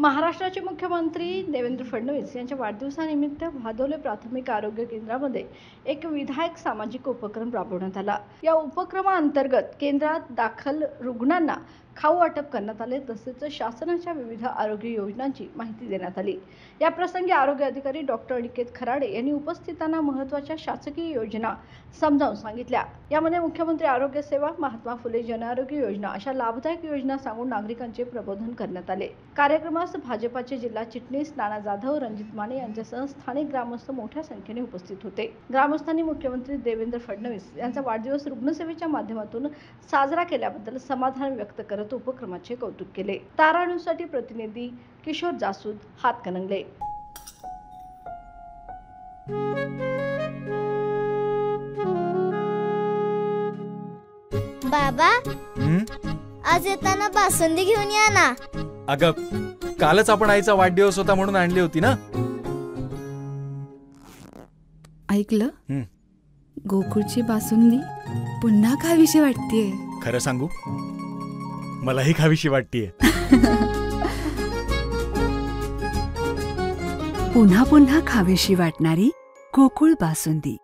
महाराष्ट्राचे मुख्यमंत्री देवेंद्र फडणवीस यांच्या वाढदिवसानिमित्त भादोले प्राथमिक आरोग्य केंद्रामध्ये एक विधायक सामाजिक उपक्रम राबवण्यात आला। या उपक्रमाअंतर्गत केंद्रात दाखल रुग्णांना खाऊ वाटप करण्यात आले, तसेच शासनाच्या विविध आरोग्य योजनांची माहिती देण्यात आली। या प्रसंगी आरोग्य अधिकारी डॉक्टर अनिकेत खराडे यांनी उपस्थितांना महत्त्वाच्या शासकीय योजना समजावून सांगितल्या। यामध्ये मुख्यमंत्री आरोग्य सेवा, महात्मा फुले जन आरोग्य योजना अशा लाभदायक योजना सांगून नागरिकांचे प्रबोधन करण्यात आले। कार्यक्रमास भाजपाचे जिल्हा चिटणीस नाना जाधव, रणजित माने यांच्यासह स्थानिक ग्रामस्थ मोठ्या संख्येने उपस्थित होते। ग्रामस्थांनी मुख्यमंत्री देवेंद्र फडणवीस यांचा वाढदिवस रुग्णसेवेच्या माध्यमातून साजरा केल्याबद्दल समाधान व्यक्त करत उपक्रमाचे कौतुक केले। तारा न्यूजसाठी प्रतिनिधी किशोर जासूद, हातकणंगले। बाबा, आज येताना बासुंदी घेऊन या ना। अगं, कालच आपण आईचा वाढदिवस होता म्हणून आणली होती ना। ऐकलं, गोकुळची बासुंदी पुन्हा खावीशी वाटतेय। खरं सांगू, मलाही खावीशी वाटतेय। पुन्हा पुन्हा खावीशी वाटणारी गोकुळ बासुंदी।